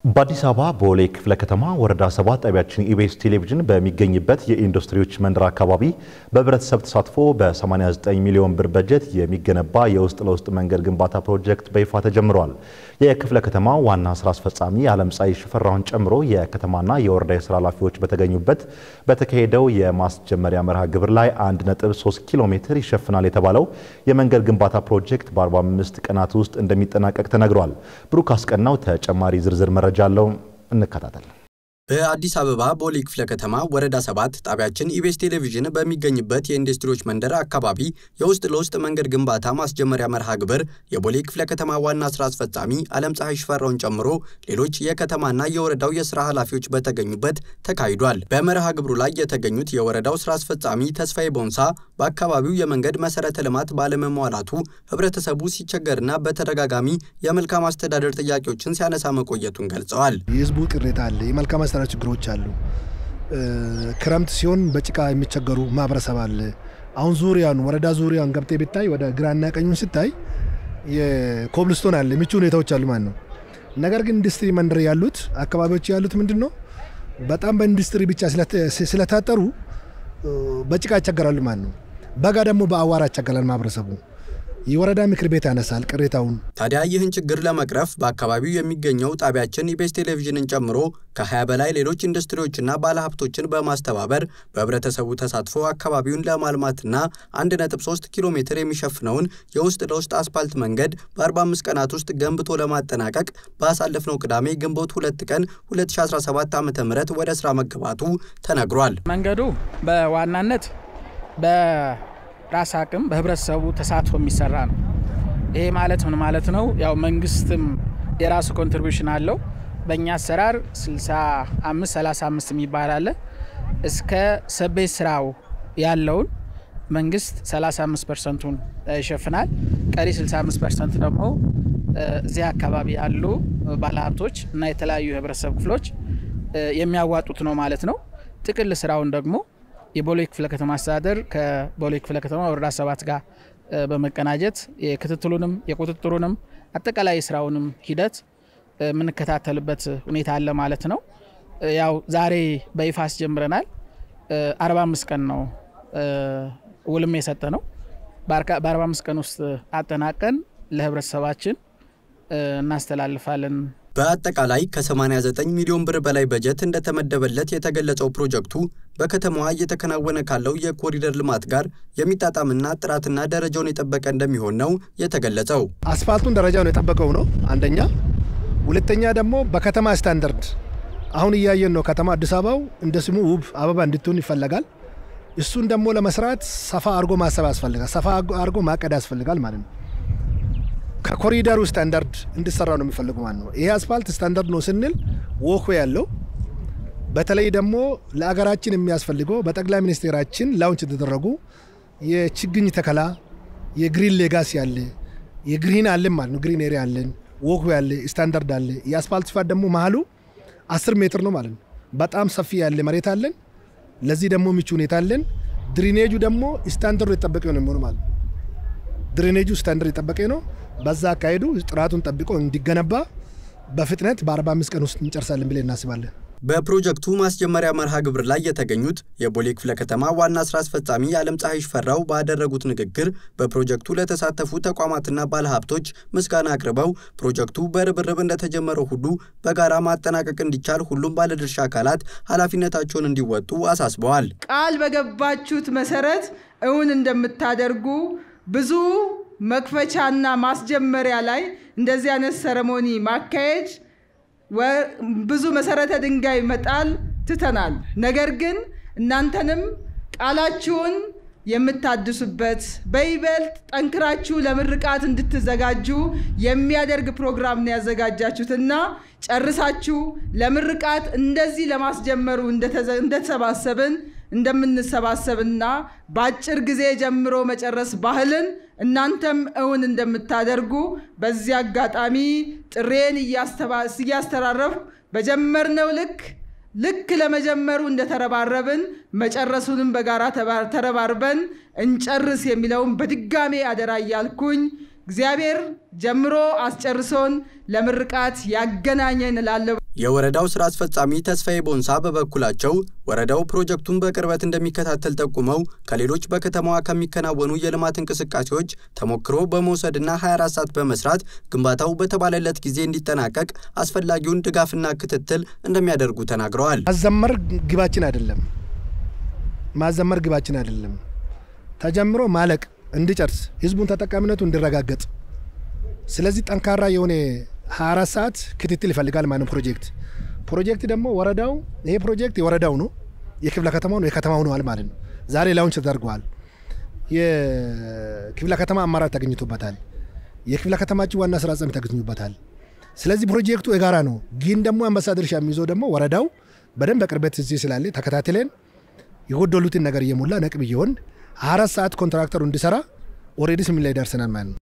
በአዲስ አበባ ቦሌ ክፍለ ከተማ ወረዳ 7 ጣቢያችን ኢቢኤስ ቴሌቪዥን በሚገኝበት የኢንዱስትሪዎች መንደር አካባቢ በህብረተሰብ ተሳትፎ በ89 ሚሊዮን ብር በጀት የሚገነባ የውስጥ ለውስጥ መንገድ ግንባታ ፕሮጀክት በይፋ ተጀምሯል። የክፍለ ከተማ ዋና ስራ አስፈጻሚ ዓለምፀሐይ ሽፈራውን ጨምሮ የከተማና የወረዳ የስራ ኃላፊዎች በተገኙበት በተካሄደው የማስጀመሪያ መርሃ ግብር ላይ 1.3 ኪሎ ሜትር ይሸፍናል የተባለው የመንገድ ግንባታ ፕሮጀክት በ45 ቀናት ውስጥ እንደሚጠናቀቅ ተነግሯል። ብሩክ አስቀናው ተጨማሪ ዝርዝር መረጃለው እንከታተል። በአዲስ አበባ ቦሌ ክፍለ ከተማ ወረዳ 7 ጣቢያችን ኢቢኤስ ቴሌቪዥን በሚገኝበት የኢንዱስትሪዎች መንደር አካባቢ የውስጥ ለውስጥ መንገድ ግንባታ ማስጀመሪያ መርሃ ግብር የቦሌ ክፍለ ከተማ ዋና ስራ አስፈጻሚ ዓለምፀሐይ ሽፈራውን ጨምሮ ሌሎች የከተማና የወረዳው የስራ ኃላፊዎች በተገኙበት ተካሂዷል። በመርሃ ግብሩ ላይ የተገኙት የወረዳው ስራ አስፈጻሚ ተስፋዬ ቦንሳ በአካባቢው የመንገድ መሰረተ ልማት ባለመሟላቱ ህብረተሰቡ ሲቸገርና በተደጋጋሚ የመልካም አስተዳደር ጥያቄዎችን ሲያነሳ መቆየቱን ገልጸዋል። የህዝቡ ቅሬታ አለ፣ የመልካም አስተዳደር ችግሮች አሉ። ክረምት ሲሆን በጭቃ የሚቸገሩ ማህበረሰብ አለ። አሁን ዙሪያን ወረዳ ዙሪያን ገብቴ ቢታይ ወደ ግራና ቀኙን ሲታይ የኮብልስቶን አለ፣ ምቹ ሁኔታዎች አሉ ማለት ነው። ነገር ግን ኢንዱስትሪ መንደር ያሉት አካባቢዎች ያሉት ምንድነው በጣም በኢንዱስትሪ ብቻ ስለታጠሩ በጭቃ ይቸገራሉ ማለት ነው። በጋ ደግሞ በአዋራ ይቸገራል ማህበረሰቡ። የወረዳ ምክር ቤት ያነሳል ቅሬታውን። ታዲያ ይህን ችግር ለመቅረፍ በአካባቢው የሚገኘው ጣቢያችን ኢቢኤስ ቴሌቪዥንን ጨምሮ ከ20 በላይ ሌሎች ኢንዱስትሪዎችና ባለሀብቶችን በማስተባበር በህብረተሰቡ ተሳትፎ አካባቢውን ለማልማትና 1.3 ኪሎ ሜትር የሚሸፍነውን የውስጥ ለውስጥ አስፓልት መንገድ በ45 ቀናት ውስጥ ገንብቶ ለማጠናቀቅ ባሳለፍነው ቅዳሜ ግንቦት 2 ቀን 2017 ዓ.ም ወደ ስራ መገባቱ ተነግሯል። መንገዱ በዋናነት ራስ አቅም በህብረተሰቡ ተሳትፎ የሚሰራ ነው። ይሄ ማለት ምን ማለት ነው? ያው መንግስትም የራሱ ኮንትሪቢዩሽን አለው። በእኛ አሰራር 65-35 የሚባል አለ። እስከ ሰቤት ስራው ያለውን መንግስት 35%ን ይሸፍናል። ቀሪ 65% ደግሞ እዚህ አካባቢ ያሉ ባለሀብቶች እና የተለያዩ የህብረተሰብ ክፍሎች የሚያዋጡት ነው ማለት ነው። ጥቅል ስራውን ደግሞ የቦሌ ክፍለ ከተማ አስተዳደር ከቦሌ ክፍለ ከተማ ወረዳ 7 ጋር በመቀናጀት የክትትሉንም የቁጥጥሩንም አጠቃላይ ስራውንም ሂደት ምንከታተልበት ሁኔታ አለ ማለት ነው። ያው ዛሬ በይፋ አስጀምረናል። 45 ቀን ነው ውልም የሰጠነው። በ45 ቀን ውስጥ አጠናቀን ለህብረተሰባችን እናስተላልፋለን። በአጠቃላይ ከ89 ሚሊዮን ብር በላይ በጀት እንደተመደበለት የተገለጸው ፕሮጀክቱ በከተማዋ እየተከናወነ ካለው የኮሪደር ልማት ጋር የሚጣጣምና ጥራትና ደረጃውን የጠበቀ እንደሚሆን ነው የተገለጸው። አስፋልቱን ደረጃውን የጠበቀው ነው አንደኛ። ሁለተኛ ደግሞ በከተማ ስታንዳርድ አሁን እያየን ነው። ከተማ አዲስ አበባው እንደ ስሙ ውብ አበባ እንድትሆን ይፈልጋል። እሱን ደግሞ ለመስራት ሰፋ አርጎ ማሰብ ያስፈልጋል፣ ሰፋ አርጎ ማቀድ ያስፈልጋል ማለት ነው። ከኮሪደሩ ስታንዳርድ እንድሰራ ነው የሚፈልጉ ማለት ነው። ይሄ አስፋልት ስታንዳርድ ነው ስንል ወኮ ያለው በተለይ ደግሞ ለአገራችን የሚያስፈልገው በጠቅላይ ሚኒስቴራችን ላውንች ተደረጉ የችግኝ ተከላ የግሪን ሌጋሲ ያለ የግሪን አለ ማለት ነው። ግሪን ኤሪያ አለን፣ ወኮ ያለ ስታንዳርድ አለ። የአስፋልት ስፋት ደግሞ መሃሉ 10 ሜትር ነው ማለት ነው። በጣም ሰፊ ያለ መሬት አለን። ለዚህ ደግሞ ምቹ ሁኔታ አለን። ድሬኔጁ ደግሞ ስታንዳርድ የጠበቀ ነው የሚሆነው ማለት ነው። ድሬኔጁ ስታንዳርድ የጠበቀ ነው። በዛ አካሄዱ ጥራቱን ጠብቆ እንዲገነባ በፍጥነት በ45 ቀን ውስጥ እንጨርሳለን ብለን እናስባለን። በፕሮጀክቱ ማስጀመሪያ መርሃ ግብር ላይ የተገኙት የቦሌ ክፍለ ከተማ ዋና ስራ አስፈጻሚ ዓለምፀሐይ ሽፈራው ባደረጉት ንግግር በፕሮጀክቱ ለተሳተፉ ተቋማትና ባለሀብቶች ምስጋና አቅርበው ፕሮጀክቱ በርብርብ እንደተጀመረው ሁሉ በጋራ ማጠናቀቅ እንዲቻል ሁሉም ባለድርሻ አካላት ኃላፊነታቸውን እንዲወጡ አሳስበዋል። ቃል በገባችሁት መሰረት እውን እንደምታደርጉ ብዙ መክፈቻና ማስጀመሪያ ላይ እንደዚህ አይነት ሴሬሞኒ ማካሄድ ብዙ መሰረተ ድንጋይ መጣል ትተናል። ነገር ግን እናንተንም ቃላችሁን የምታድሱበት በይበልጥ ጠንክራችሁ ለምርቃት እንድትዘጋጁ የሚያደርግ ፕሮግራም ነው ያዘጋጃችሁትና ጨርሳችሁ ለምርቃት እንደዚህ ለማስጀመሩ እንደተሰባሰብን እንደምንሰባሰብና ባጭር ጊዜ ጀምሮ መጨረስ ባህልን እናንተም እውን እንደምታደርጉ በዚህ አጋጣሚ ጥሬን እያስተራረፍ በጀመርነው ልክ ለመጀመሩ እንደተረባረብን መጨረሱንም በጋራ ተረባርበን እንጨርስ የሚለውን በድጋሜ አደራ ያልኩኝ እግዚአብሔር ጀምሮ አስጨርሶን ለምርቃት ያገናኘን እላለሁ። የወረዳው ስራ አስፈጻሚ ተስፋዬ ቦንሳ በበኩላቸው ወረዳው ፕሮጀክቱን በቅርበት እንደሚከታተል ጠቁመው ከሌሎች በከተማዋ ከሚከናወኑ የልማት እንቅስቃሴዎች ተሞክሮ በመውሰድና 24 ሰዓት በመስራት ግንባታው በተባለለት ጊዜ እንዲጠናቀቅ አስፈላጊውን ድጋፍና ክትትል እንደሚያደርጉ ተናግረዋል። ማዘመር ግባችን አይደለም። ተጀምሮ ማለቅ እንዲጨርስ ህዝቡን ተጠቃሚነቱ እንዲረጋገጥ ስለዚህ ጠንካራ የሆነ 24 ሰዓት ክትትል ይፈልጋል ማለት ፕሮጀክት ደግሞ ወረዳው ይሄ ፕሮጀክት የወረዳው ነው የክፍለ ከተማው ነው የከተማው ነው ማለት ነው። ዛሬ ላውንች ተደርጓል። የክፍለ ከተማ አማራጭ ተገኝቶበታል። የክፍለ ከተማችን ዋና ስራ አስፈጻሚ ተገኝቶበታል። ስለዚህ ፕሮጀክቱ የጋራ ነው። ግን ደግሞ አምባሳደር ሻሚዞ ደግሞ ወረዳው በደንብ በቅርበት እዚህ ስላለ ተከታትለን የጎደሉትን ነገር እየሞላ ነቅብ ይሆን 24 ሰዓት ኮንትራክተሩ እንዲሰራ ኦሬዲ ስም ላይ ደርሰናል ማለት ነው።